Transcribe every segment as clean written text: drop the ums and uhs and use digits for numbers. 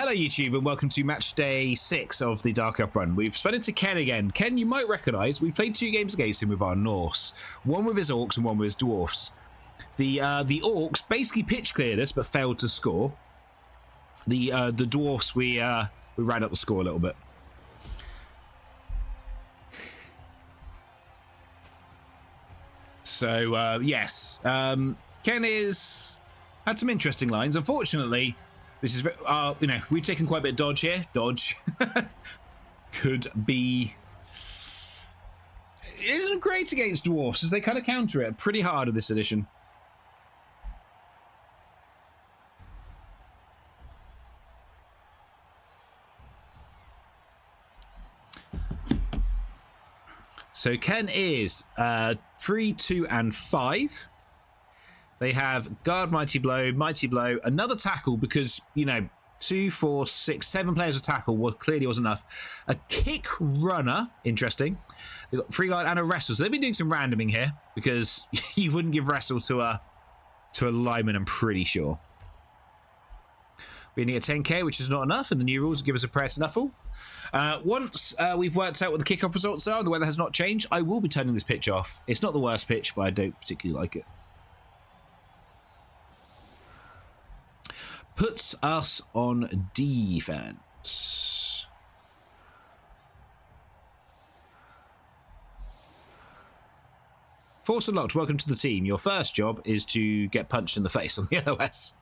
Hello YouTube and welcome to match day 6 of the Dark Elf run. We've spun into Ken again. Ken, you might recognise, we played 2 games against him with our Norse. One with his Orcs and one with his Dwarves. The Orcs basically pitch cleared us but failed to score. The Dwarves, we ran up the score a little bit. So, yes. Ken had some interesting lines. Unfortunately, this is, we've taken quite a bit of dodge here. Dodge could be... It isn't great against Dwarfs, as they kind of counter it pretty hard in this edition. So Ken is 3, 2, and 5. They have Guard, Mighty Blow, another tackle because, 2, 4, 6, 7 players with tackle clearly wasn't enough. A kick runner, interesting. They've got 3 Guard and a wrestle. So they've been doing some randoming here because you wouldn't give wrestle to a lineman, I'm pretty sure. We need a 10k, which is not enough, and the new rules give us a prayer to Nuffle. Once we've worked out what the kickoff results are, the weather has not changed, I will be turning this pitch off. It's not the worst pitch, but I don't particularly like it. Puts us on defense. Force unlocked, welcome to the team. Your first job is to get punched in the face on the LOS.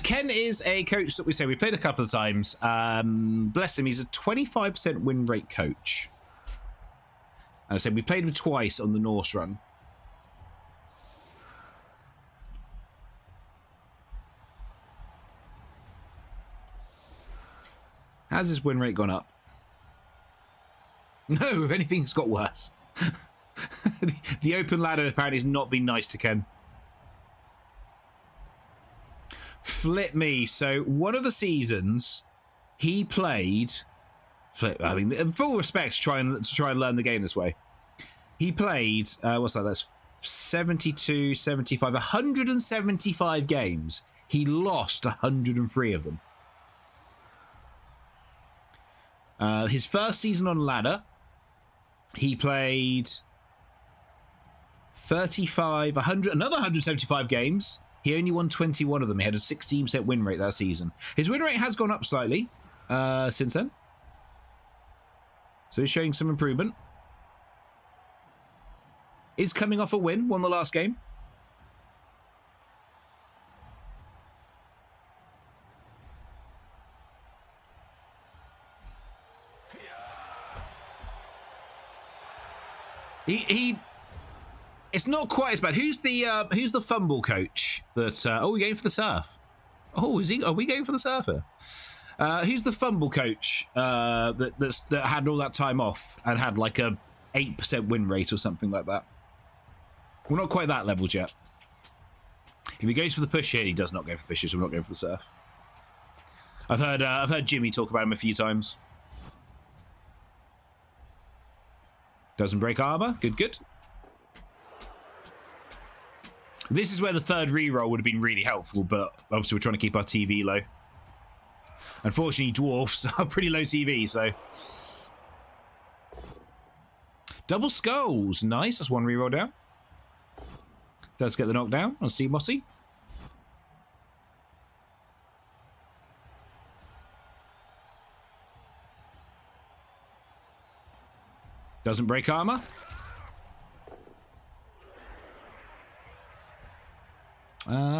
Ken is a coach that we played a couple of times. Bless him, he's a 25% win rate coach. And I said we played him twice on the Norse run. How's his win rate gone up? No, if anything, it's got worse. The open ladder apparently has not been nice to Ken. Flip me. So one of the seasons he played, I mean, in full respect to try and learn the game this way. He played, what's that? That's 72, 75, 175 games. He lost 103 of them. His first season on ladder, he played 35, 100, another 175 games. He only won 21 of them. He had a 16% win rate that season. His win rate has gone up slightly since then. So he's showing some improvement. Is coming off a win, won the last game. It's not quite as bad. Who's the fumble coach that we're going for the surf. Oh, are we going for the surfer? Who's the fumble coach that had all that time off and had like a 8% win rate or something like that? We're not quite that level yet. If he goes for the push here, he does not go for the pushes, so we're not going for the surf. I've heard Jimmy talk about him a few times. Doesn't break armor. Good. This is where the third reroll would have been really helpful, but obviously we're trying to keep our TV low. Unfortunately, dwarfs are pretty low TV, so... Double skulls. Nice, that's one reroll down. Does get the knockdown on Sea Mossy. Doesn't break armor.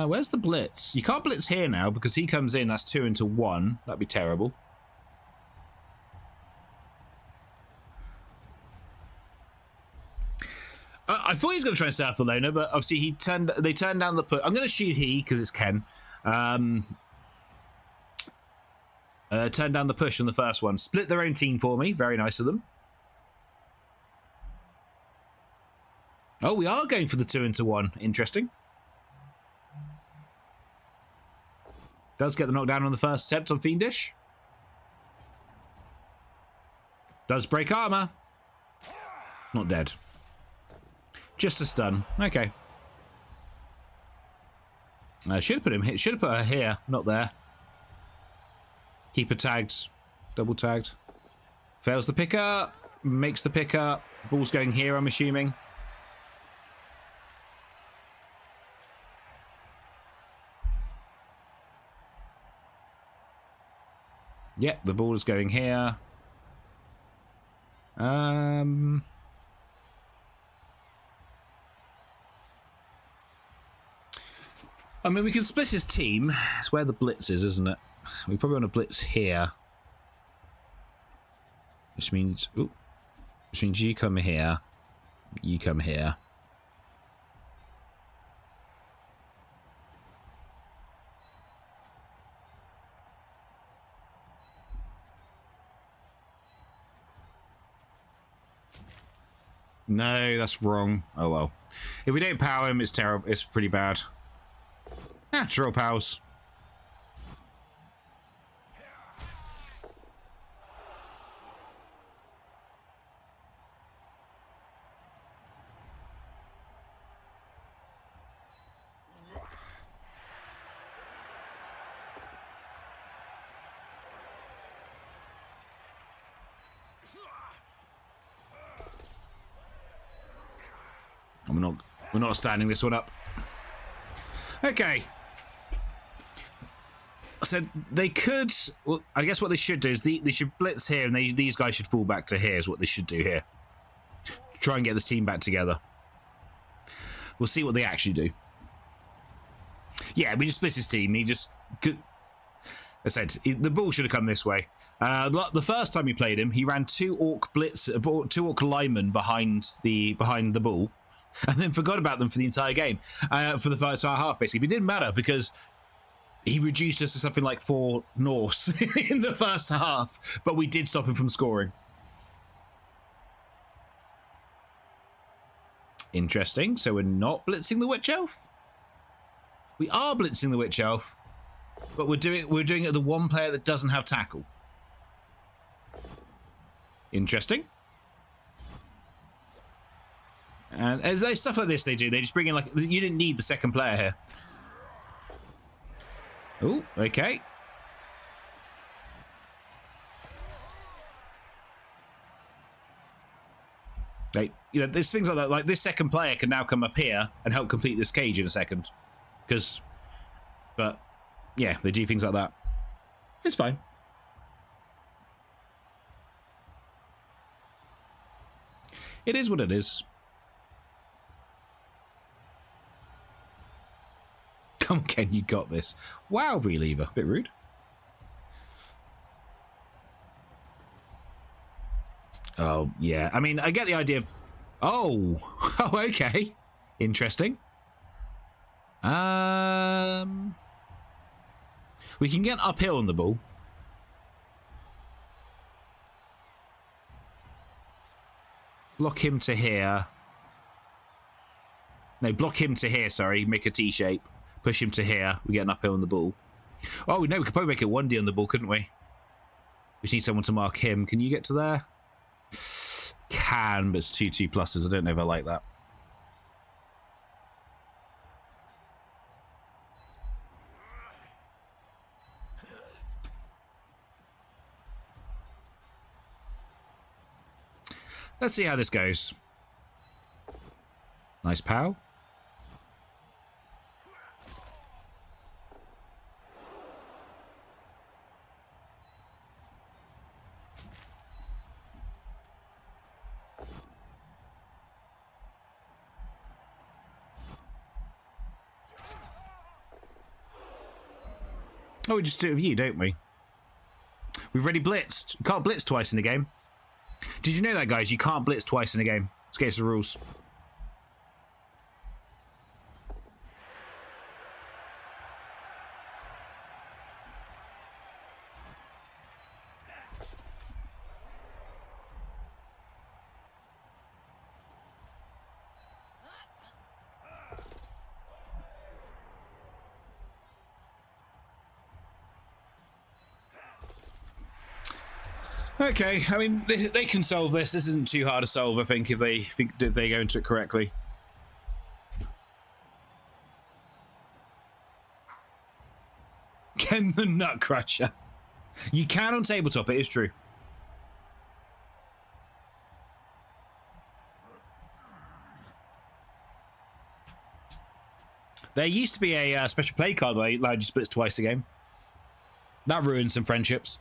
Where's the blitz? You can't blitz here now because he comes in. That's 2 into 1. That'd be terrible. I thought he was going to try and surf the loner, but obviously they turned down the put. I'm going to shoot he because it's Ken. Turned down the push on the first one. Split their own team for me. Very nice of them. Oh, we are going for the 2 into 1. Interesting. Does get the knockdown on the first attempt on Fiendish. Does break armor. Not dead. Just a stun. Okay. I should have put him. Should have put her here, not there. Keep her tagged. Double tagged. Fails the picker. Makes the picker. Ball's going here, I'm assuming. Yep, the ball is going here. I mean, we can split his team. It's where the blitz is, isn't it? We probably want to blitz here. Which means... Ooh, which means you come here. You come here. No, that's wrong. Oh well. If we don't power him, it's terrible. It's pretty bad. Natural pals. We're not standing this one up. Okay. So they could... Well, I guess what they should do is they should blitz here, and these guys should fall back to here is what they should do here. Try and get this team back together. We'll see what they actually do. Yeah, we just split his team. He just... I said, the ball should have come this way. The first time we played him, he ran two orc linemen behind the ball, and then forgot about them for the entire game, for the entire half, basically. But it didn't matter because he reduced us to something like 4 Norse in the first half, but we did stop him from scoring. Interesting. So we're not blitzing the Witch Elf? We are blitzing the Witch Elf, but we're doing it the one player that doesn't have tackle. Interesting. And as they stuff like this, they just bring in, like, you didn't need the second player here. Oh, okay. There's things like that. Like, this second player can now come up here and help complete this cage in a second. But yeah, they do things like that. It's fine. It is what it is. Come on, Ken, you got this. Wow, reliever. Bit rude. Oh, yeah. I mean, I get the idea. Oh. Oh, okay. Interesting. We can get uphill on the ball. Block him to here. No, block him to here, sorry. Make a T shape. Push him to here. We get an uphill on the ball. Oh, no, we could probably make it 1D on the ball, couldn't we? We just need someone to mark him. Can you get to there? Can, but it's 2 2+s. I don't know if I like that. Let's see how this goes. Nice pow. Oh, we just do it with you, don't we? We've already blitzed. You can't blitz twice in a game. Did you know that, guys? You can't blitz twice in a game. It's against the rules. Okay, I mean, they can solve this. This isn't too hard to solve, I think, if they go into it correctly. Ken the Nutcrusher. You can on tabletop, it is true. There used to be a special play card where you allowed you splits twice a game. That ruined some friendships.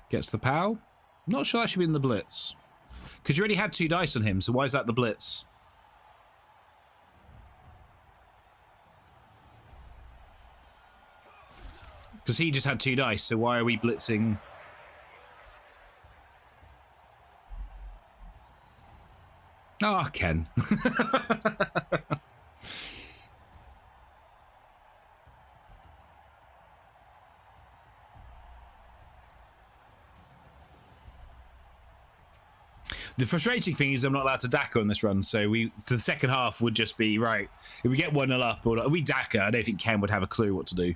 Gets the POW. Not sure that should be in the Blitz. Because you already had 2 dice on him, so why is that the Blitz? Because he just had 2 dice, so why are we blitzing? Ah, oh, Ken. The frustrating thing is I'm not allowed to Dakka on this run, so the second half would just be, right, if we get 1-0 up, or we Dakka, I don't think Ken would have a clue what to do.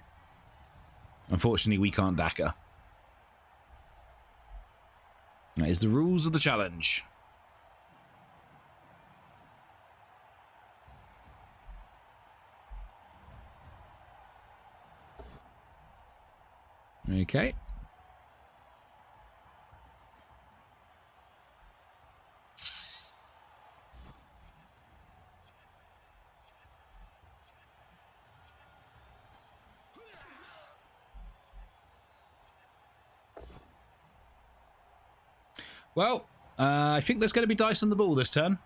Unfortunately, we can't Dakka. That is the rules of the challenge. Okay. Well, I think there's going to be dice on the ball this turn.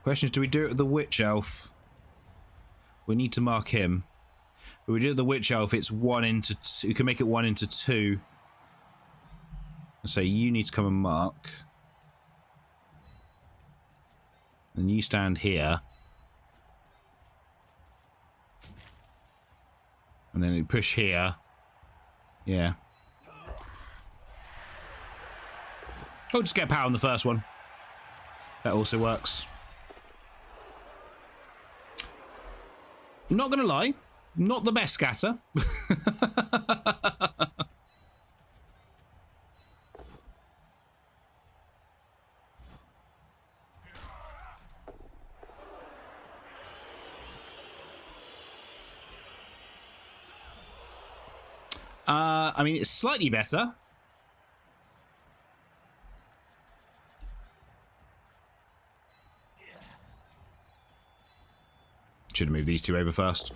Question is, do we do it with the Witch Elf? We need to mark him. If we do it with the Witch Elf, it's 1 into 2. We can make it 1 into 2. So you need to come and mark. And you stand here. And then we push here. Yeah. Oh, just get a power on the first one. That also works. I'm not going to lie. Not the best scatter. I mean, it's slightly better. Should have moved these 2 over first.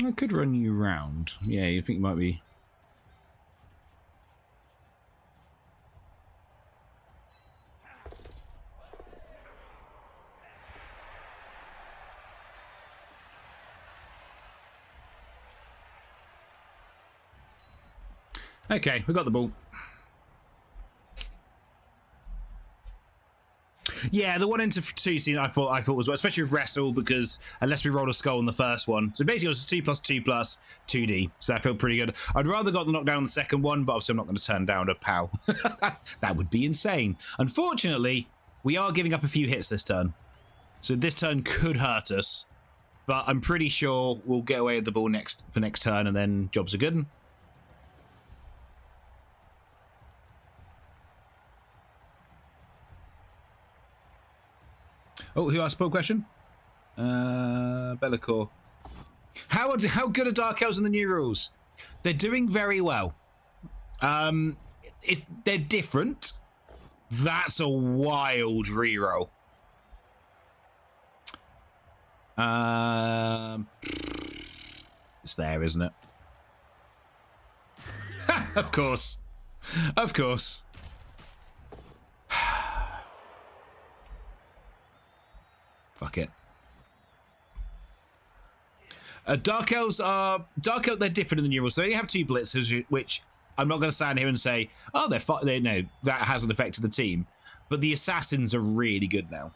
I could run you round. Yeah, you think you might be... Okay, we got the ball. Yeah, the 1 into 2 scene I thought was, especially with wrestle, because unless we rolled a skull in the first one, so basically it was 2+2 2D, so that felt pretty good. I'd rather got the knockdown on the second one, but obviously I'm not going to turn down a POW. That would be insane. Unfortunately, we are giving up a few hits this turn, so this turn could hurt us, but I'm pretty sure we'll get away with the ball for next turn, and then jobs are good. Oh, who asked a question? Bellicor. How good are Dark Elves in the new rules? They're doing very well. They're different. That's a wild reroll. It's there, isn't it? Of course. Of course. Fuck it. Dark Elves, they're different in the new rules. They only have 2 blitzers, which I'm not going to stand here and say, oh, no, that hasn't affected the team. But the assassins are really good now.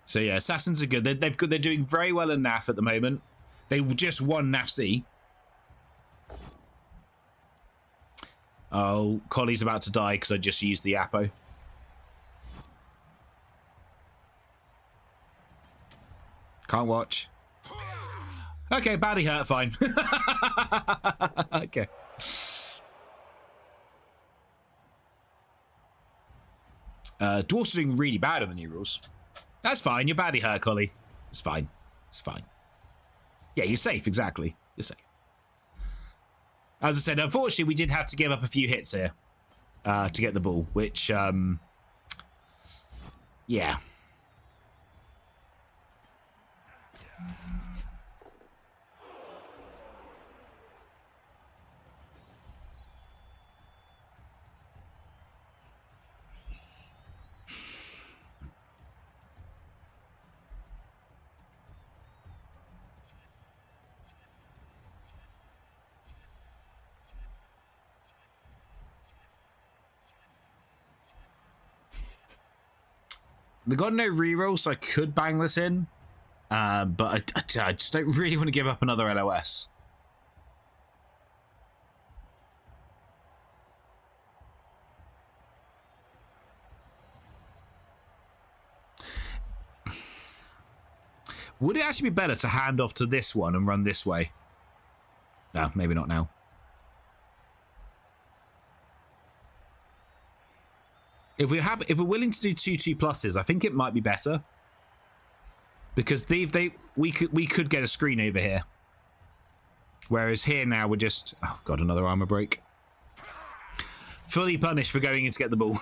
So yeah, assassins are good. They're doing very well in NAF at the moment. They just won NAF C. Oh, Collie's about to die because I just used the Apo. Can't watch. Okay, badly hurt, fine. Okay. Dwarves are doing really bad in the new rules. That's fine, you're badly hurt, Collie. It's fine. It's fine. Yeah, you're safe, exactly. You're safe. As I said, unfortunately, we did have to give up a few hits here to get the ball, which, yeah. They got no reroll, so I could bang this in. But I just don't really want to give up another LOS. Would it actually be better to hand off to this one and run this way? No, maybe not now. If we're willing to do 2/2 pluses, I think it might be better. Because we could get a screen over here. Whereas here now we're just, oh god, another armor break. Fully punished for going in to get the ball.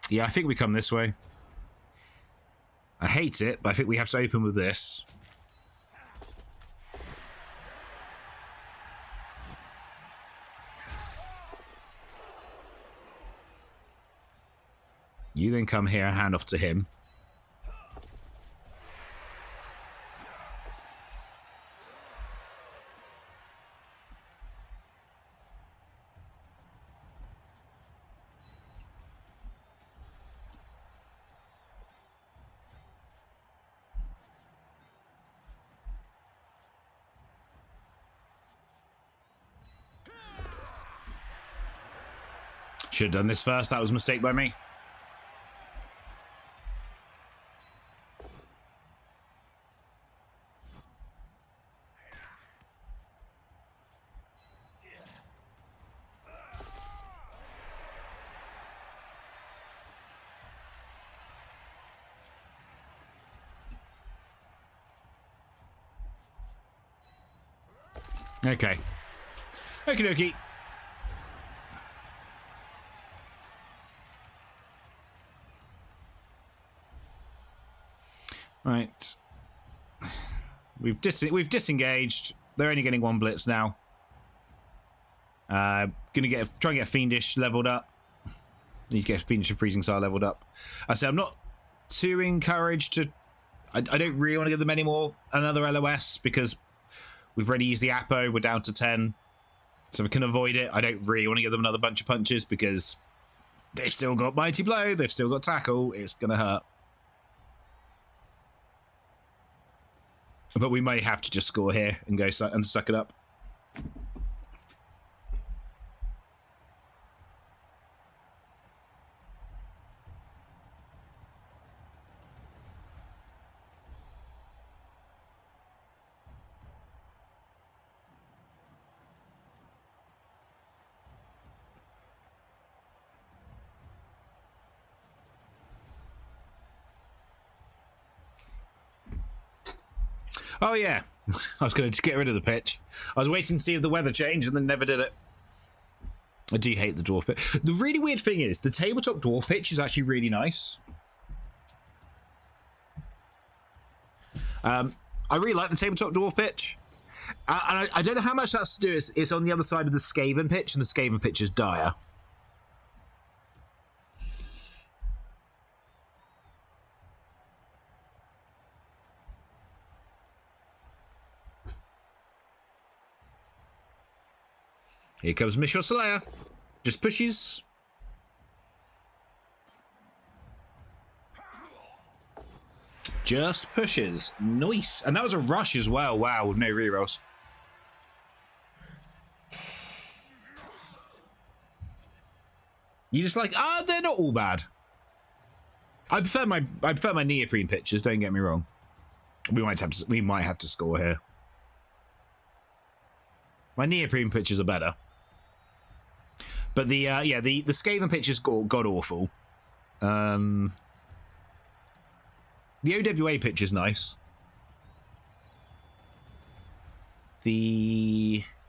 Yeah, I think we come this way. I hate it, but I think we have to open with this. You then come here and hand off to him. Should have done this first. That was a mistake by me. Okay. Okie dokie. Right. We've disengaged. They're only getting 1 blitz now. Gonna try and get Fiendish leveled up. Need to get Fiendish and Freezing Star leveled up. I said I'm not too encouraged to. I don't really want to give them another LOS because we've already used the Apo. We're down to 10, so we can avoid it. I don't really want to give them another bunch of punches because they've still got Mighty Blow. They've still got Tackle. It's gonna hurt. But we may have to just score here and go and suck it up. Oh yeah, I was going to get rid of the pitch. I was waiting to see if the weather changed and then never did it. I do hate the dwarf pitch. The really weird thing is the tabletop dwarf pitch is actually really nice. I really like the tabletop dwarf pitch. And I don't know how much that's to do. It's on the other side of the Skaven pitch, and the Skaven pitch is dire. Here comes Mishra Slayer. Just pushes. Just pushes. Nice. And that was a rush as well. Wow, with no rerolls. You just like, they're not all bad. I prefer my neoprene pictures, don't get me wrong. We might have to score here. My neoprene pictures are better. But the Skaven pictures god awful. The OWA picture's nice.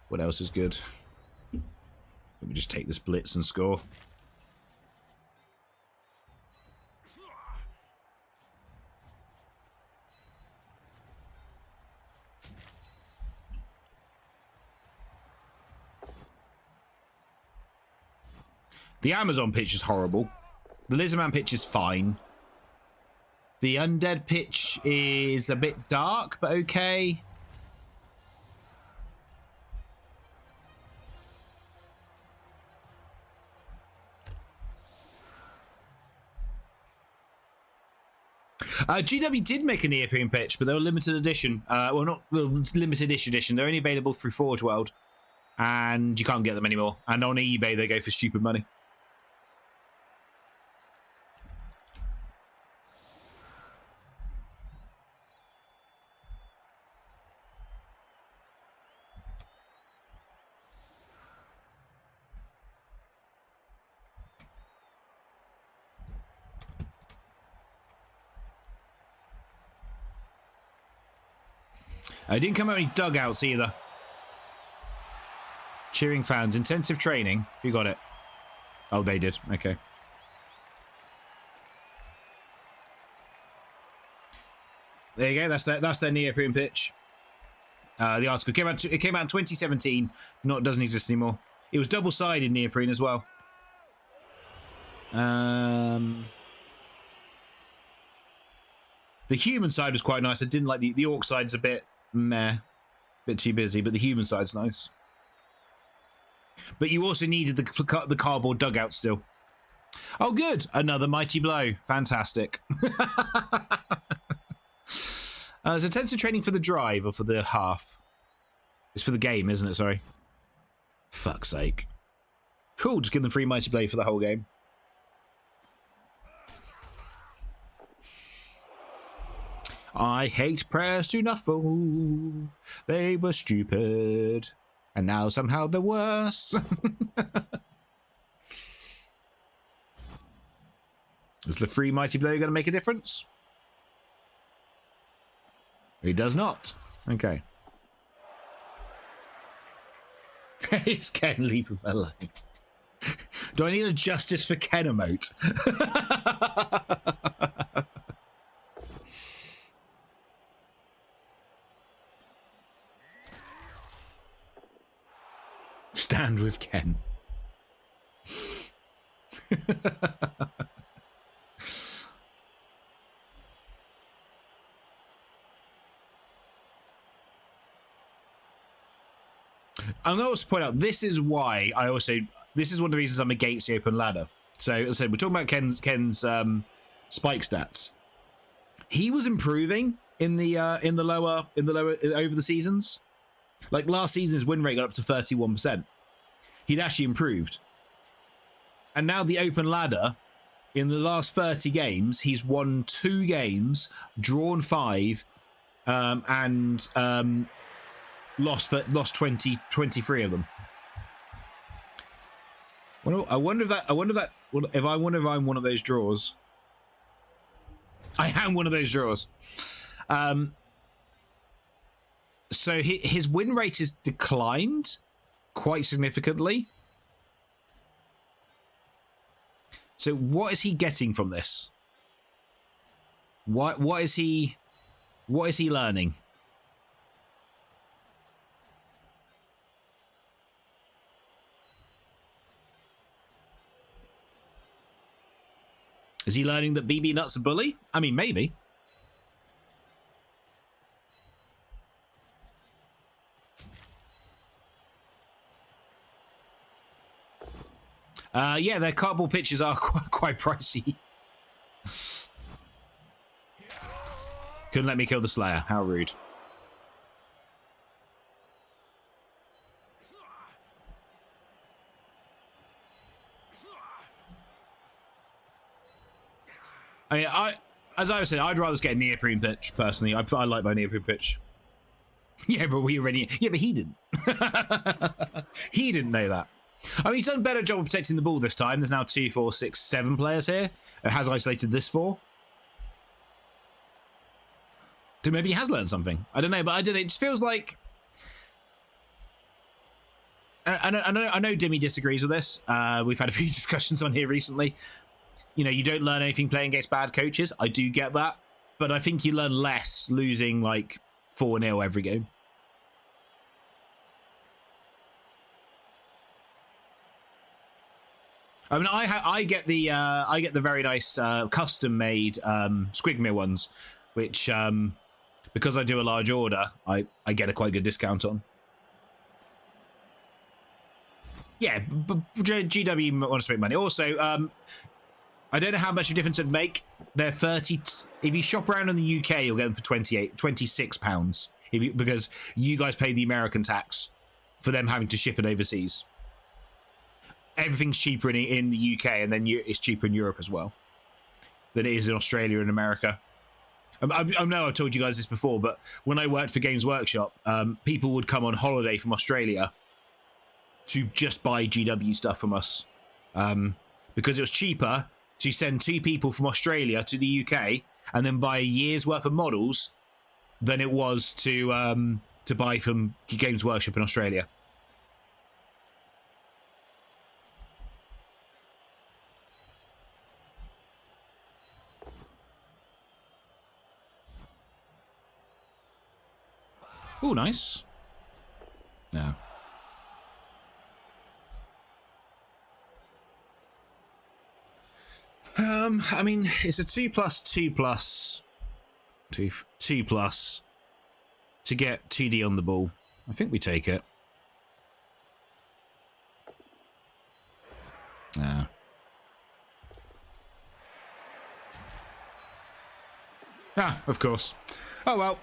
What else is good? Let me just take this blitz and score. The Amazon pitch is horrible. The Lizardman pitch is fine. The Undead pitch is a bit dark, but okay. GW did make a neoprene pitch, but they were limited edition. Limited edition. They're only available through Forge World, and you can't get them anymore. And on eBay, they go for stupid money. I didn't come out any dugouts either. Cheering fans, intensive training. Who got it? Oh, they did. Okay. There you go. That's their neoprene pitch. The article came out. It came out in 2017. Doesn't exist anymore. It was double-sided neoprene as well. The human side was quite nice. I didn't like the orc side's a bit meh, bit too busy, but the human side's nice. But you also needed the cardboard dugout still. Oh, good. Another mighty blow. Fantastic. Is intensive training for the drive or for the half? It's for the game, isn't it? Sorry. Fuck's sake. Cool. Just give them free mighty blow for the whole game. I hate prayers to Nuffle. They were stupid. And now somehow they're worse. Is the free mighty blow going to make a difference? It does not. Okay. It's Ken, leave him alone. Do I need a justice for Ken emote? Stand with Ken. I'm going to also point out, this is why this is one of the reasons I'm against the open ladder. So, as I said, we're talking about Ken's spike stats. He was improving in the lower over the seasons. Like last season, his win rate got up to 31%. He'd actually improved. And now the open ladder, in the last 30 games, he's won 2 games, drawn 5, and lost 23 of them. I wonder if I'm one of those draws. I am one of those draws. So his win rate has declined quite significantly. So what is he getting from this? What is he learning? Is he learning that BB Nut's a bully? I mean, maybe. Yeah, their cardboard pitches are quite pricey. Couldn't let me kill the Slayer. How rude. I mean, as I was saying, I'd rather just get a neoprene pitch, personally. I like my neoprene pitch. Yeah, but we already... Yeah, but he didn't. He didn't know that. I mean, he's done a better job of protecting the ball this time. There's now 2, 4, 6, 7 players here. It has isolated this 4. So maybe he has learned something. I don't know, but I don't know. It just feels like... I know Dimmy disagrees with this. We've had a few discussions on here recently. You know, you don't learn anything playing against bad coaches. I do get that. But I think you learn less losing, like, 4-0 every game. I mean, I get the very nice custom-made Squigmere ones, which because I do a large order, I get a quite good discount on. Yeah, but GW wants to make money. Also, I don't know how much of a difference it'd make. They're 30. If you shop around in the UK, you'll get them for £26. Because you guys pay the American tax for them having to ship it overseas. Everything's cheaper in the UK, and then it's cheaper in Europe as well than it is in Australia and America. I know I've told you guys this before, but when I worked for Games Workshop, people would come on holiday from Australia to just buy GW stuff from us because it was cheaper to send 2 people from Australia to the UK and then buy a year's worth of models than it was to buy from Games Workshop in Australia. Oh, nice. No. I mean, it's a 2+2+2 2+ to get 2D on the ball. I think we take it. Ah. Ah, of course. Oh well.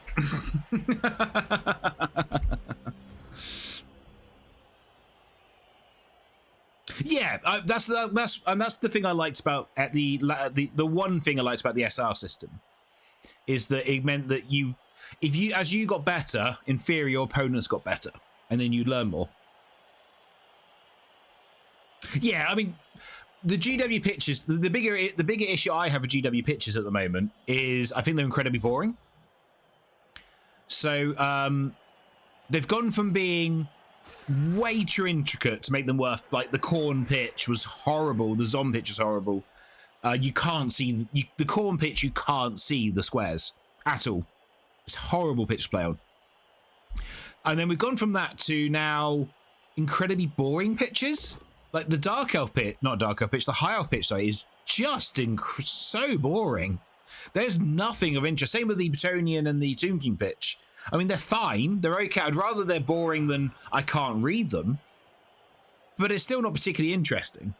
Yeah, that's the thing I liked about the one thing I liked about the SR system is that it meant that as you got better, inferior opponents got better, and then you'd learn more. Yeah, I mean, the GW pitches, the bigger issue I have with GW pitches at the moment is I think they're incredibly boring. So they've gone from being way too intricate to make them worth, like the corn pitch was horrible, the Zom pitch is horrible. You can't see the corn pitch, you can't see the squares at all. It's horrible pitch to play on. And then we've gone from that to now incredibly boring pitches. Like the Dark Elf pitch, not Dark Elf pitch, the High Elf pitch, sorry, is just so boring. There's nothing of interest. Same with the Bretonian and the Tomb King pitch. I mean, they're fine. They're okay. I'd rather they're boring than I can't read them. But it's still not particularly interesting.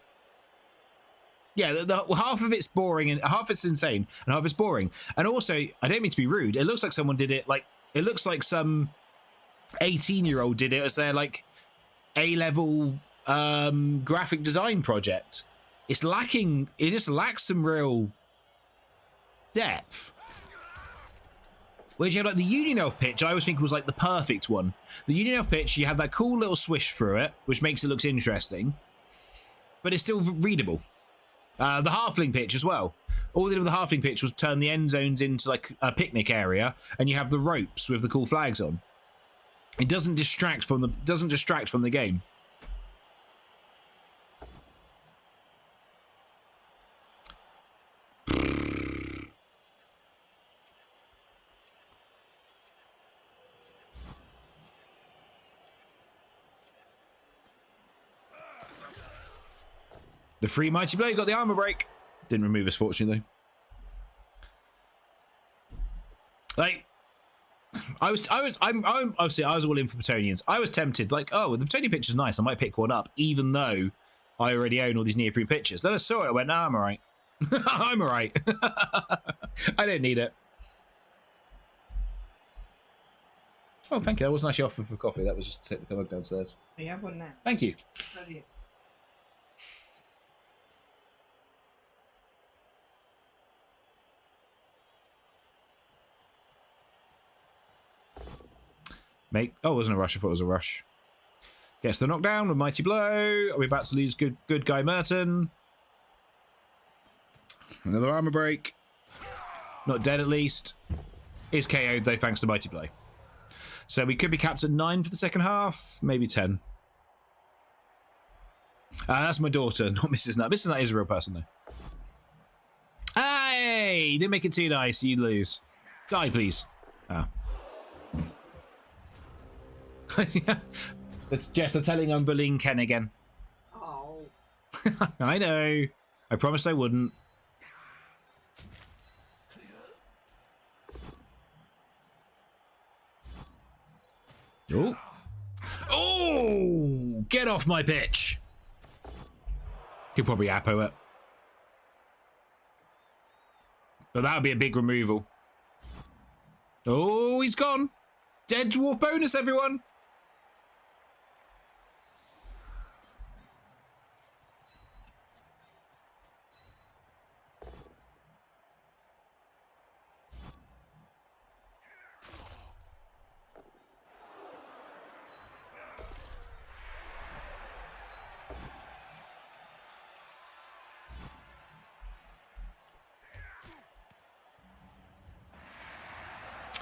Yeah, half of it's boring and half it's insane and half it's boring. And also, I don't mean to be rude. It looks like someone did it like, it looks like some 18-year-old did it as their like A-level graphic design project. It's lacking, it just lacks some real depth. Whereas you have like the Union Elf pitch, I always think was like the perfect one. The Union Elf pitch, you have that cool little swish through it, which makes it look interesting, but it's still readable. The Halfling pitch as well. All they did with the Halfling pitch was turn the end zones into like a picnic area, and you have the ropes with the cool flags on. It doesn't distract from the game. The free mighty blow got the armor break. Didn't remove us, fortunately. Like, I'm obviously I was all in for Petonians. I was tempted, like, oh, the Petonian picture's nice. I might pick one up, even though I already own all these neoprene pictures. Then I saw it, I went, nah, I'm alright. I'm alright. I don't need it. Oh, thank you. That wasn't actually offered for coffee. That was just to take the mug downstairs. You have one now. Thank you. Love you. Oh, it wasn't a rush. I thought it was a rush. Gets the knockdown with mighty blow. Are we about to lose good guy Merton? Another armor break. Not dead at least. Is KO'd though thanks to mighty blow. So we could be capped at 9 for the second half, maybe 10. That's my daughter, not Mrs. Nut. Mrs. Nut is a real person though. Hey, you didn't make it too nice. You lose. Die, please. Oh. That's Jess. They're telling I'm bullying Ken again. Oh. I know. I promised I wouldn't. Oh. Oh! Get off my pitch. He'll probably appo it. But that would be a big removal. Oh, he's gone. Dead dwarf bonus, everyone.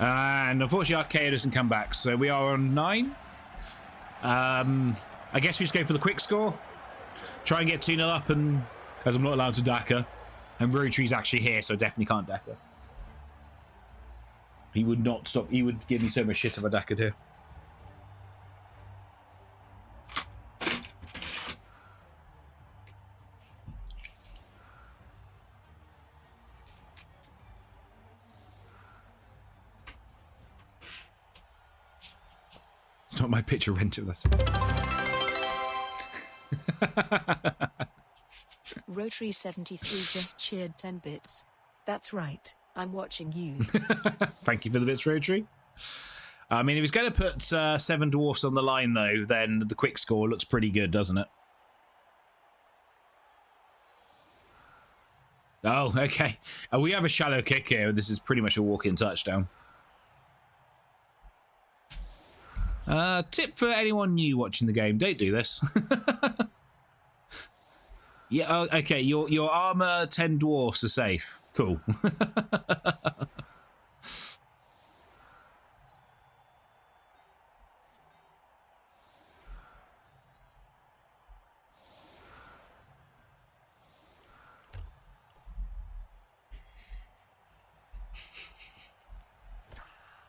And unfortunately, Archaea doesn't come back, so we are on 9. I guess we just go for the quick score. Try and get 2-0 up, and as I'm not allowed to Dakka, and Rotary's actually here, so I definitely can't Dakka. He would not stop. He would give me so much shit if I Dakka'd here. It's not my picture rental, that's it. Rotary 73 just cheered 10 bits. That's right, I'm watching you. Thank you for the bits, Rotary. I mean, if he's going to put 7 dwarfs on the line, though, then the quick score looks pretty good, doesn't it? Oh, okay. We have a shallow kick here. This is pretty much a walk-in touchdown. Tip for anyone new watching the game: don't do this. Yeah, oh, okay. Your armor 10 dwarfs are safe. Cool.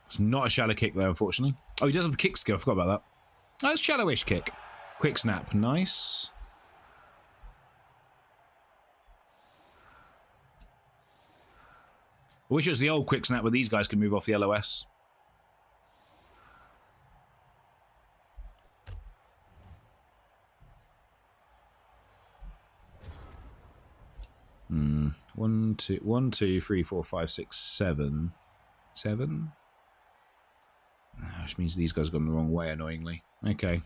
It's not a shallow kick though, unfortunately. Oh, he does have the kick skill. I forgot about that. Oh, it's shallowish kick. Quick snap. Nice. I wish it was the old quick snap where these guys could move off the LOS. One, two, three, four, five, six, 7. 7? Which means these guys have gone the wrong way, annoyingly. Okay.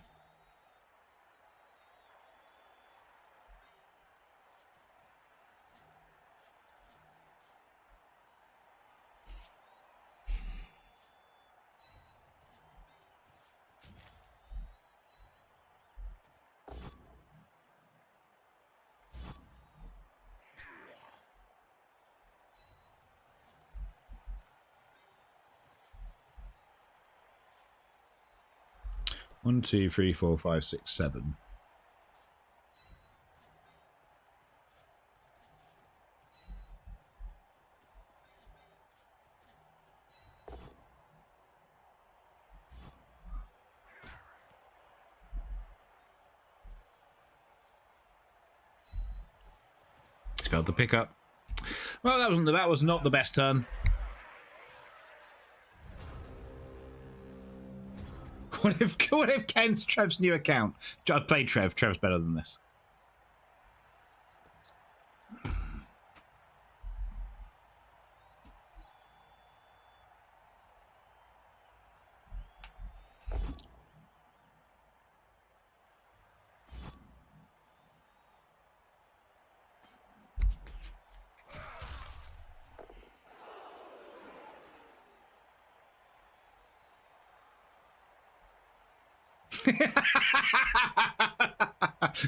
One, two, three, four, five, six, 7. Failed the pickup. Well, that was not the best turn. What if Ken's Trev's new account? I've played Trev. Trev's better than this.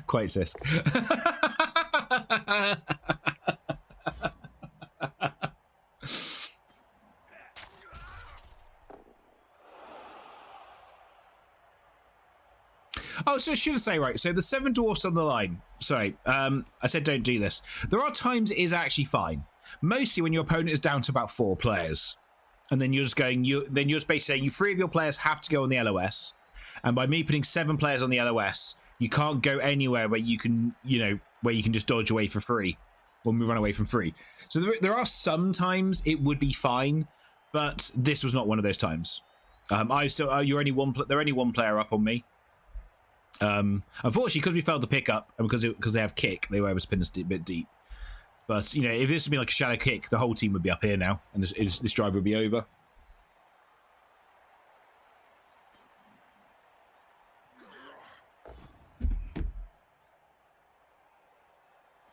Quite sis. Oh, so I should say, right, so the 7 dwarfs on the line. Sorry, I said don't do this. There are times it is actually fine. Mostly when your opponent is down to about 4 players. And then you're just going, then you're just basically saying 3 of your players have to go on the LOS. And by me putting 7 players on the LOS, you can't go anywhere where you can, where you can just dodge away for free or run away from free. So there are some times it would be fine, but this was not one of those times. You're only one. They're only 1 player up on me. Unfortunately, because we failed the pickup and because they have kick, they were able to pin us a bit deep. But if this had been like a shadow kick, the whole team would be up here now, and this drive would be over.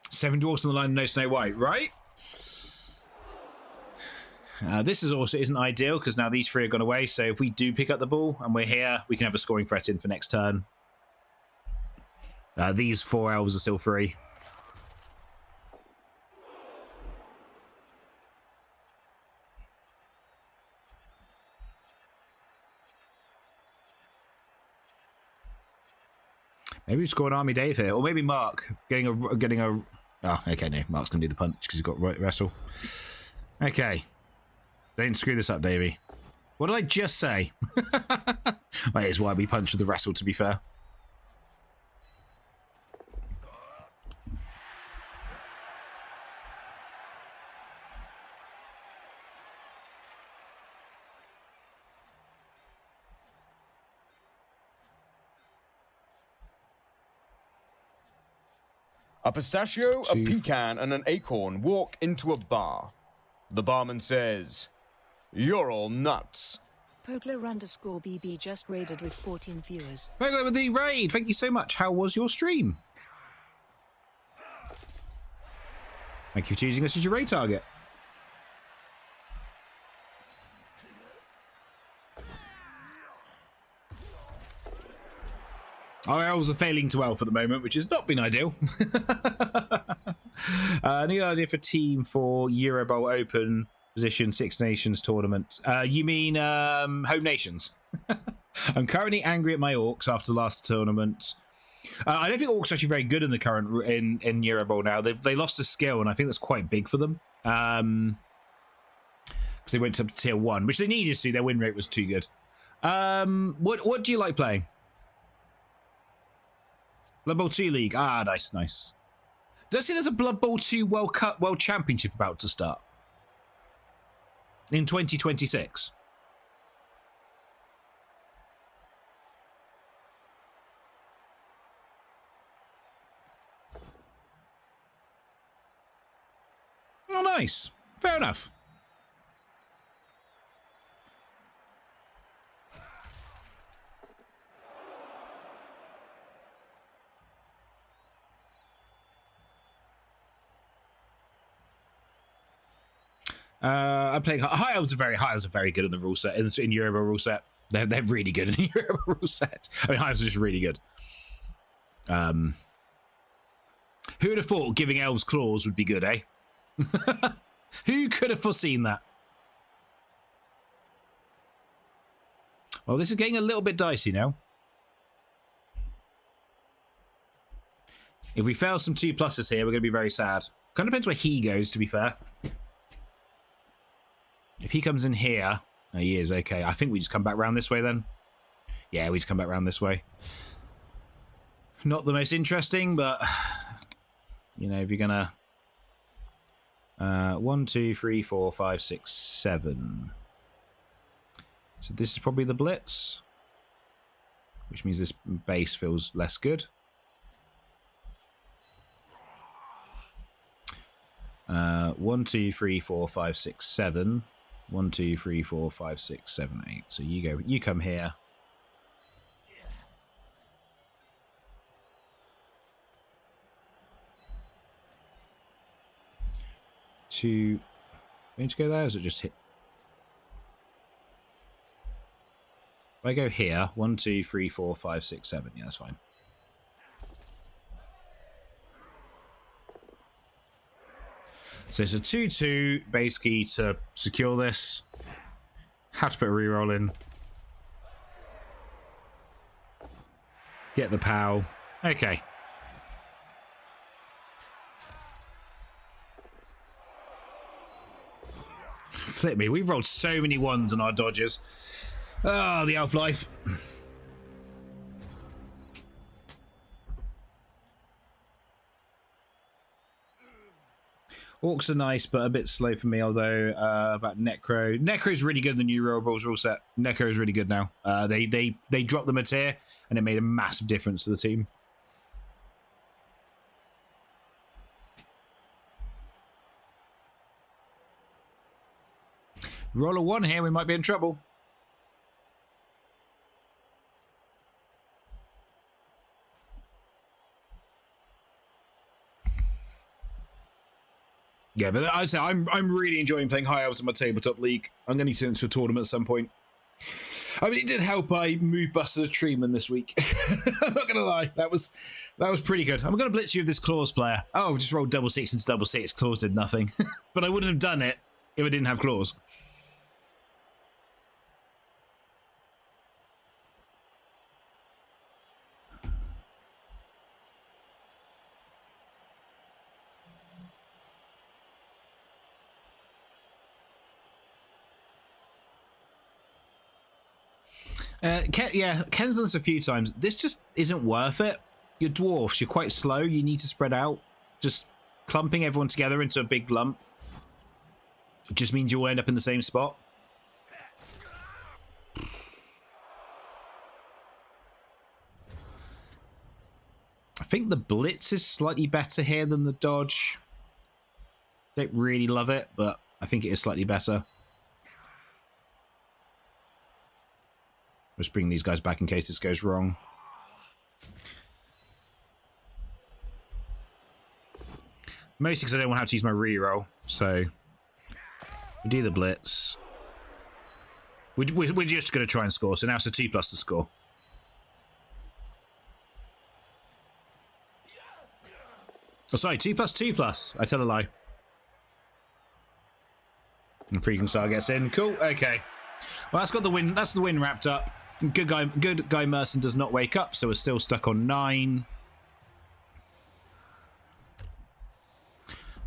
Seven dwarfs on the line, no Snow White, right? This isn't ideal because now these 3 have gone away. So if we do pick up the ball and we're here, we can have a scoring threat in for next turn. These 4 elves are still free. Maybe we score an Army Dave here, or maybe Mark getting a. Oh, okay, no, Mark's gonna do the punch because he's got right wrestle. Okay, don't screw this up, Davey. What did I just say? Wait, it's why we punch with the wrestle. To be fair. A pistachio, a pecan, and an acorn walk into a bar. The barman says, "You're all nuts." Pogler_BB just raided with 14 viewers. Pogler with the raid. Thank you so much. How was your stream? Thank you for choosing us as your raid target. Our elves are failing to elf at the moment, which has not been ideal. Need an idea for team for Euro Bowl Open position 6 Nations tournament. You mean Home Nations? I'm currently angry at my Orcs after the last tournament. I don't think Orcs are actually very good in the current in Euro Bowl now. They lost a skill, and I think that's quite big for them. Because they went up to tier 1, which they needed to. Their win rate was too good. What do you like playing? Blood Bowl 2 League. Ah, nice. Did I see there's a Blood Bowl 2 World Championship about to start? In 2026. Oh, nice. Fair enough. I'm playing High Elves are very good in the rule set in Euro rule set. They're really good in Euro rule set. I mean, High Elves are just really good. Who would have thought giving elves claws would be good, eh? Who could have foreseen that? Well, this is getting a little bit dicey now. If we fail some 2+ here, we're going to be very sad. Kind of depends where he goes, to be fair. If he comes in here, oh, he is, okay. I think we just come back round this way then. Yeah, we just come back round this way. Not the most interesting, but, if you're going to 1, 2, 3, 4, 5, 6, 7. So this is probably the blitz, which means this base feels less good. 1, 2, 3, 4, 5, 6, 7. 1, 2, 3, 4, 5, 6, 7, 8. So you come here. Going to go there, or is it just hit? If I go here, 1, 2, 3, 4, 5, 6, 7. Yeah, that's fine. So it's a 2-2, basically, to secure this. Had to put a reroll in. Get the POW. Okay. Flip me. We've rolled so many ones on our dodges. Oh, the elf life. Orcs are nice, but a bit slow for me, although about Necro. Necro's really good in the new rollballs rule set. Necro is really good now. They dropped them a tier, and it made a massive difference to the team. Roll a 1 here, we might be in trouble. Yeah, but I say I'm really enjoying playing High Elves in my tabletop league. I'm going to turn into a tournament at some point. I mean, it did help I moved Buster to Treeman this week. I'm not going to lie. That was pretty good. I'm going to blitz you with this Claws player. Oh, I've just rolled double 6 into double 6. Claws did nothing. But I wouldn't have done it if I didn't have Claws. Ken's done this a few times. This just isn't worth it. You're dwarfs. You're quite slow. You need to spread out. Just clumping everyone together into a big lump just means you'll end up in the same spot. I think the blitz is slightly better here than the dodge. Don't really love it, but I think it is slightly better. Just bring these guys back in case this goes wrong. Mostly because I don't want to have to use my reroll. So we do the blitz. We're just going to try and score. So now it's a 2+ to score. Oh, sorry, 2+, 2+. I tell a lie. And Freaking Star gets in. Cool. Okay. Well, that's got the win. That's the win wrapped up. Good guy Merson does not wake up, so we're still stuck on 9.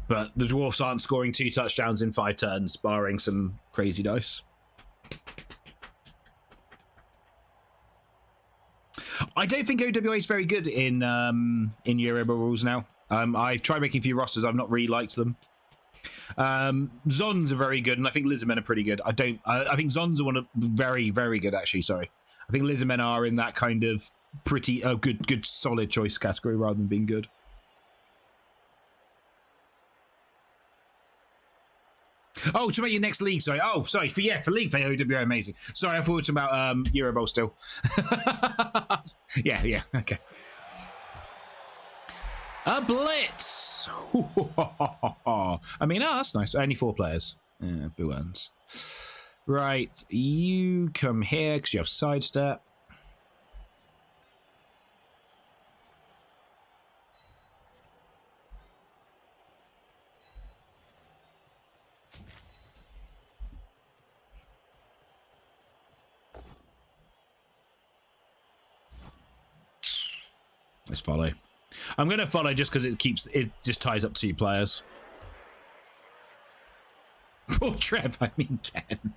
But the Dwarfs aren't scoring 2 touchdowns in 5 turns, barring some crazy dice. I don't think OWA is very good in Euro rules now. I've tried making a few rosters. I've not really liked them. Zons are very good, and I think Lizardmen are pretty good. I think Zons are one of very, very good, actually. Sorry. I think Lizardmen are in that kind of pretty good, solid choice category rather than being good. Oh, to make your next league, sorry. Oh, sorry. For league play, OWA amazing. Sorry, I thought it was about Euro Bowl still. Yeah, okay. A blitz! I mean, that's nice. Only 4 players. Yeah, boo ends. Right, you come here because you have sidestep. Let's follow. I'm going to follow just because it just ties up 2 players. Poor Trev, I mean Ken.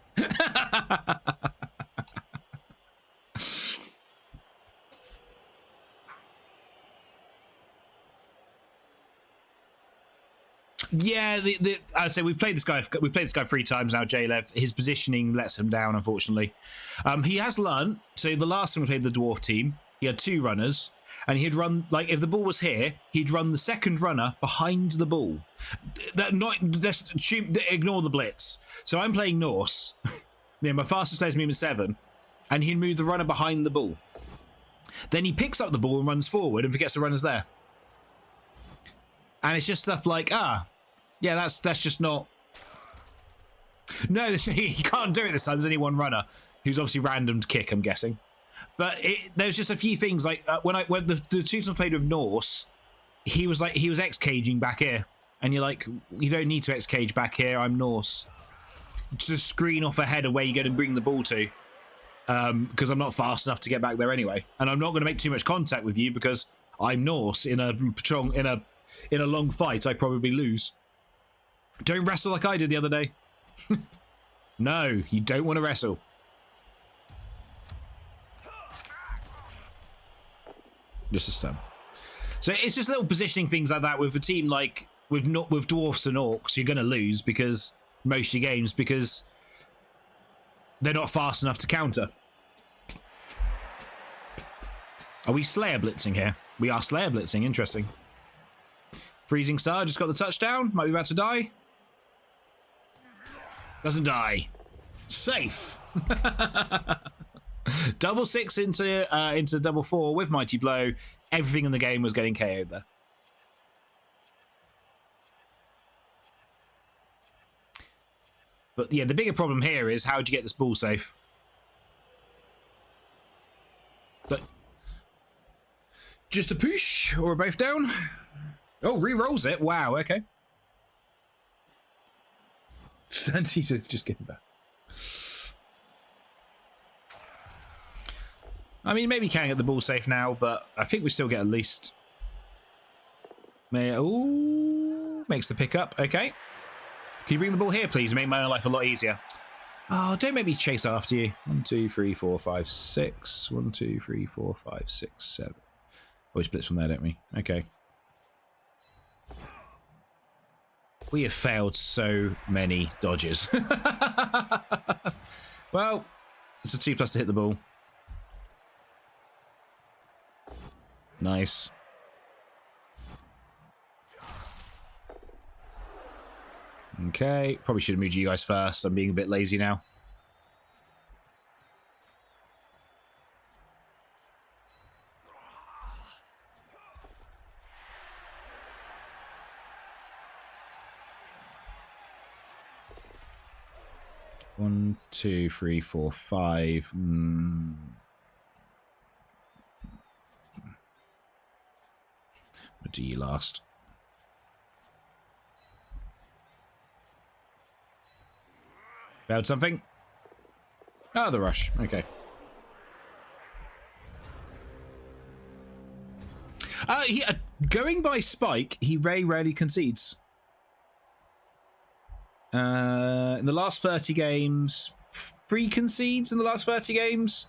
Yeah, I say we've played this guy 3 times now. Jalev, his positioning lets him down, unfortunately. He has learned. So the last time we played the dwarf team, he had 2 runners, and he'd run like if the ball was here, he'd run the second runner behind the ball. Ignore the blitz. So I'm playing Norse. Yeah, my fastest player's movement 7, and he'd move the runner behind the ball. Then he picks up the ball and runs forward and forgets the runner's there. And it's just stuff like, yeah, that's just not. No, he can't do it this time. There's only one runner who's obviously random to kick, I'm guessing. But there's just a few things like when the 2 times I played with Norse, he was X-caging back here, and you're like, you don't need to X-cage back here. I'm Norse. Just screen off ahead of where you're going to bring the ball to, because I'm not fast enough to get back there anyway, and I'm not going to make too much contact with you because I'm Norse. In a long fight, I probably lose. Don't wrestle like I did the other day. No, you don't want to wrestle. Just a stun. So it's just little positioning things like that with a team like with dwarfs and orcs. You're going to lose because most of your games because they're not fast enough to counter. Are we Slayer blitzing here? We are Slayer blitzing. Interesting. Freezing Star just got the touchdown. Might be about to die. Doesn't die. Safe. Double 6 into double 4 with Mighty Blow. Everything in the game was getting KO'd there. But yeah, the bigger problem here is how do you get this ball safe? But just a push or both down? Oh, re-rolls it. Wow, okay. Santi's just getting back. I mean, maybe you can get the ball safe now, but I think we still get at least. Ooh, makes the pickup. Okay. Can you bring the ball here, please? Make my own life a lot easier. Oh, don't make me chase after you. 1, 2, 3, 4, 5, 6. 1, 2, 3, 4, 5, 6, 7. Always blitz from there, don't we? Okay. We have failed so many dodges. Well, it's a 2+ to hit the ball. Nice. Okay, probably should have moved you guys first. I'm being a bit lazy now. One, 2, 3, 4, 5. What do you last? Found something? Ah, the rush. Okay. Going by Spike, he very rarely concedes. In the last 30 games, 3 concedes in the last 30 games.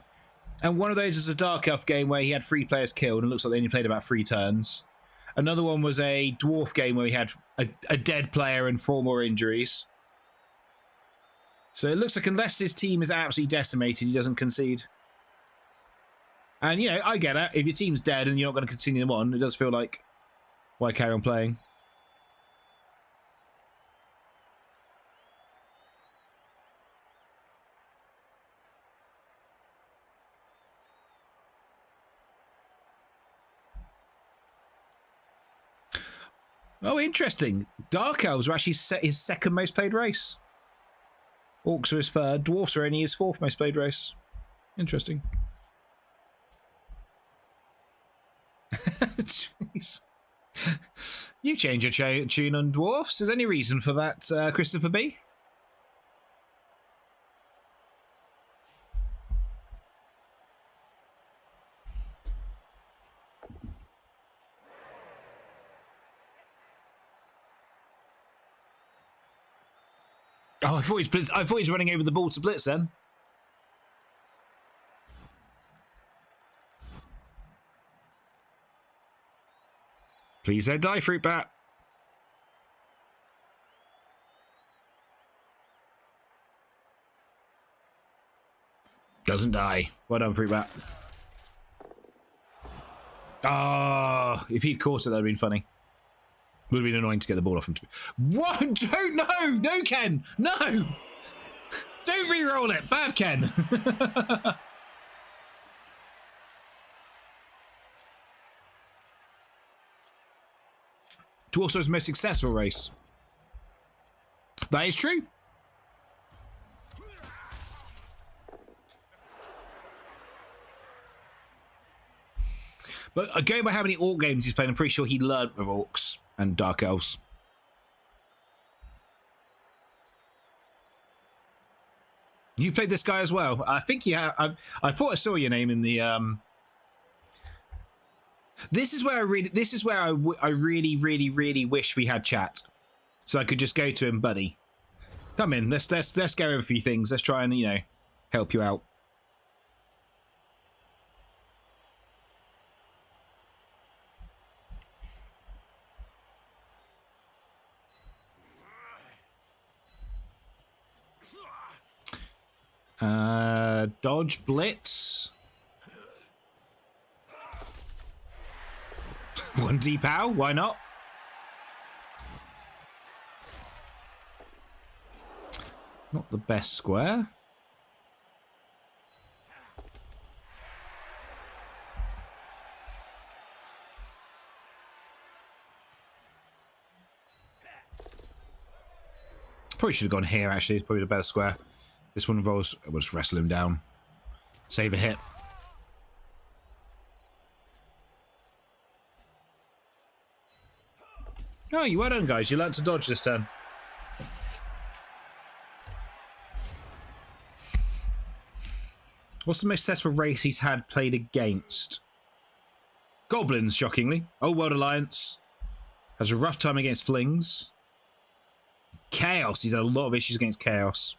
And one of those is a Dark Elf game where he had 3 players killed and it looks like they only played about 3 turns. Another one was a Dwarf game where he had a dead player and 4 more injuries. So it looks like unless his team is absolutely decimated, he doesn't concede. And, you know, I get it. If your team's dead and you're not going to continue them on, it does feel like, why carry on playing? Oh, interesting. Dark Elves are actually his 2nd most played race. Orcs are his 3rd. Dwarfs are only his 4th most played race. Interesting. Jeez. You change your tune on Dwarfs. Is there any reason for that, Christopher B? Oh, I thought he was running over the ball to blitz then. Please don't die, Fruit Bat. Doesn't die. Well done, Fruit Bat. Ah, if he'd caught it, that'd have been funny. Would have been annoying to get the ball off him. What? Don't, no, Ken, no. Don't re-roll it. Bad Ken. Dwarves' most successful race. That is true. But going by how many Orc games he's played, I'm pretty sure he learned with Orcs and Dark Elves. You played this guy as well. I think you have. I thought I saw your name in the. This is where I really wish we had chat, so I could just go to him, buddy. Come in. Let's go over a few things. Let's try and help you out. Dodge blitz. 1D pow, why not? Not the best square. Probably should have gone here, actually. It's probably the better square. This one involves... We'll just wrestle him down. Save a hit. Oh, you well done, guys. You learned to dodge this turn. What's the most successful race he's had played against? Goblins, shockingly. Old World Alliance. Has a rough time against Flings. Chaos. He's had a lot of issues against Chaos.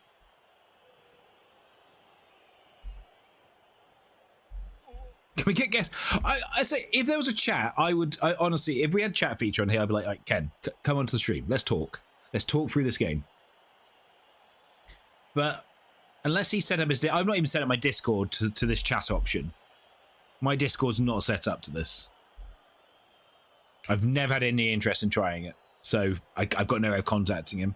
Can we get guess? I say, if there was a chat, I honestly, if we had chat feature on here, I'd be like, Ken, come onto the stream. Let's talk. Let's talk through this game. But unless he set up his... I've not even set up my Discord to this chat option. My Discord's not set up to this. I've never had any interest in trying it. So I've got no way of contacting him.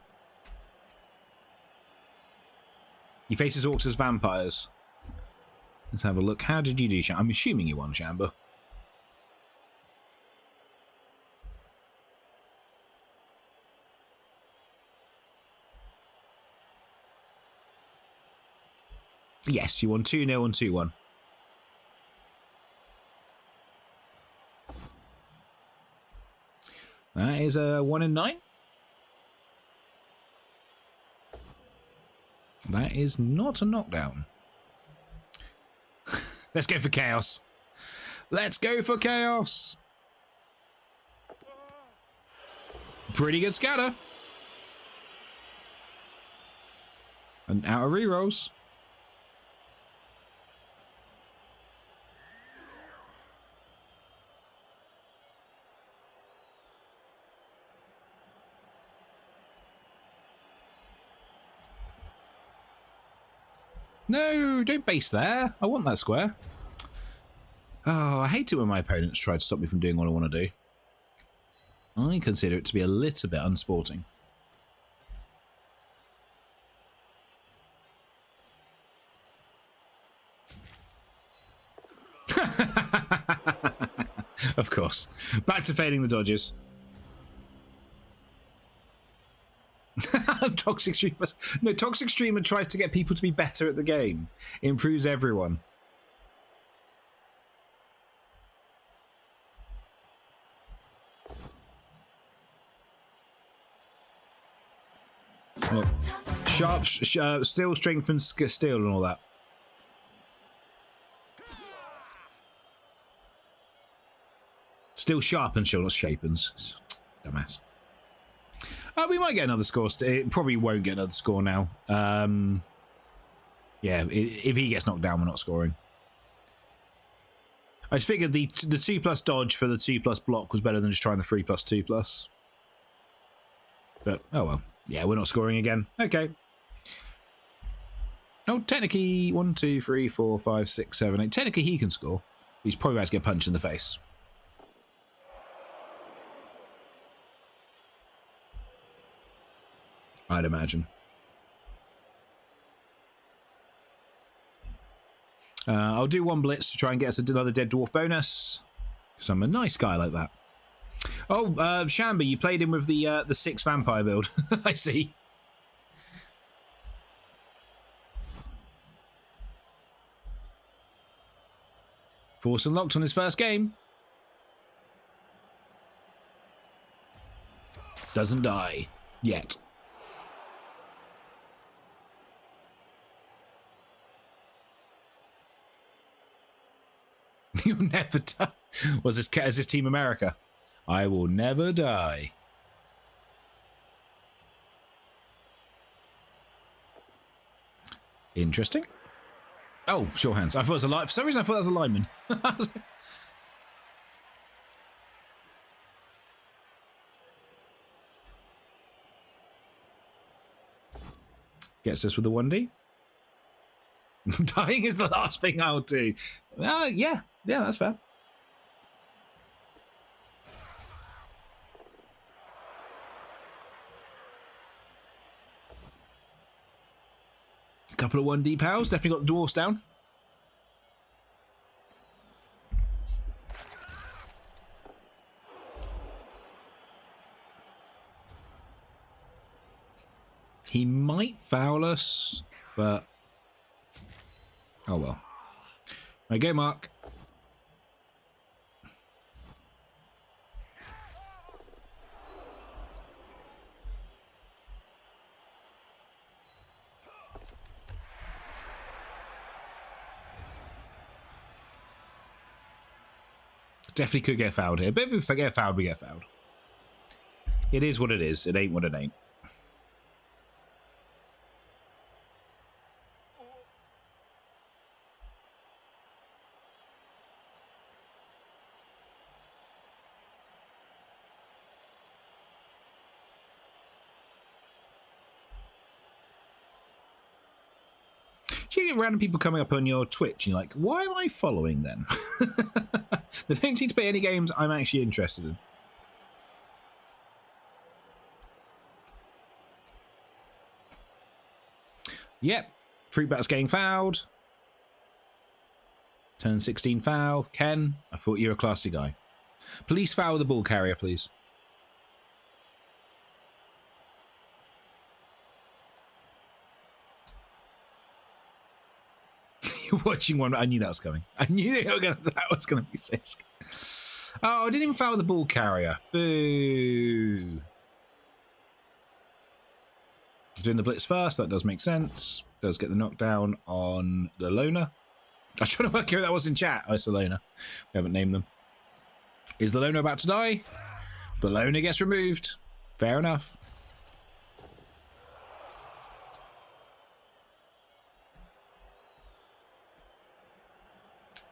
He faces Orcs as vampires. Let's have a look. How did you do, Shamber? I'm assuming you won, Shamber. Yes, you won 2-0 and 2-1. That is a 1 in 9. That is not a knockdown. Let's go for chaos. Let's go for chaos. Pretty good scatter. And out of rerolls. No, don't base there. I want that square. Oh, I hate it when my opponents try to stop me from doing what I want to do. I consider it to be a little bit unsporting. Of course. Back to failing the dodges. Toxic Streamer. No, Toxic Streamer tries to get people to be better at the game. It improves everyone. Look, sharp, steel, strength, and steel, and all that. Still sharpens, not shapens. Dumbass. We might get another score. It probably won't get another score now. Yeah, if he gets knocked down, we're not scoring. I just figured the 2+ dodge for the 2+ block was better than just trying the 3+, 2+. But, oh well. Yeah, we're not scoring again. Okay. Oh, technically, 1, 2, 3, 4, 5, 6, 7, 8. Technically, he can score. He's probably about to get punched in the face. I'd imagine. I'll do one blitz to try and get us another dead dwarf bonus. Because I'm a nice guy like that. Oh, Shamba, you played him with the 6 vampire build. I see. Force unlocked on his first game. Doesn't die. Yet. You'll never die. Was this is this Team America? I will never die. Interesting. Oh, sure hands. I thought it was a lineman. For some reason, I thought that was a lineman. Gets us with the 1D. Dying is the last thing I'll do. Yeah, that's fair. Couple of 1D pals. Definitely got the dwarfs down. He might foul us, but oh well. Right, go, Mark. Definitely could get fouled here, but if we get fouled, we get fouled. It is what it is. It ain't what it ain't. You get random people coming up on your Twitch and you're like, why am I following them? They don't seem to play any games I'm actually interested in. Yep, Fruit Bat's getting fouled. Turn 16 foul. Ken, I thought you were a classy guy. Police foul the ball carrier, please. You're watching one. I knew that was coming. I knew that was going to be Sisk. Oh, I didn't even foul the ball carrier. Boo. Doing the blitz first. That does make sense. Does get the knockdown on the loner. I was trying to work out who that was in chat. Oh, it's the loner. We haven't named them. Is the loner about to die? The loner gets removed. Fair enough.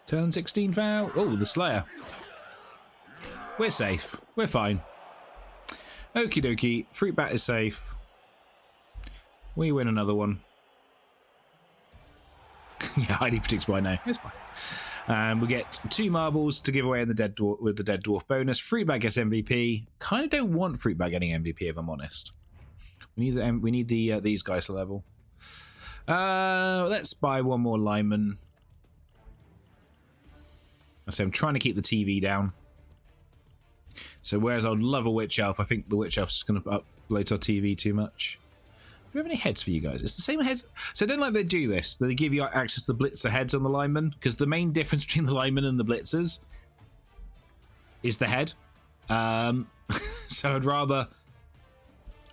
Turn 16 foul. Oh, the Slayer. We're safe. We're fine. Okie dokie. Fruit Bat is safe. We win another one. Yeah, highly predicts by now. It's fine. And we get 2 marbles to give away in the dead dwarf, with the dead dwarf bonus. Fruit Bat gets MVP. Kind of don't want Fruit Bat getting MVP if I'm honest. We need these guys to level. Let's buy one more lineman. I say I'm trying to keep the TV down. So whereas I'd love a Witch Elf, I think the Witch Elf's going to upload our TV too much. Do we have any heads for you guys? It's the same heads. So I don't like they do this. They give you access to the blitzer heads on the linemen, because the main difference between the linemen and the blitzers is the head. So I'd rather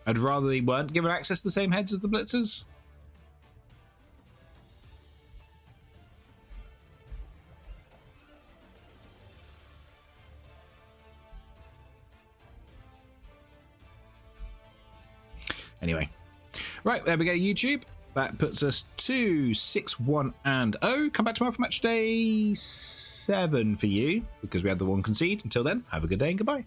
they weren't given access to the same heads as the blitzers. Anyway, right, there we go, YouTube. That puts us to 6-1 and 0. Come back tomorrow for match day 7 for you, because we had the 1 concede. Until then, have a good day and goodbye.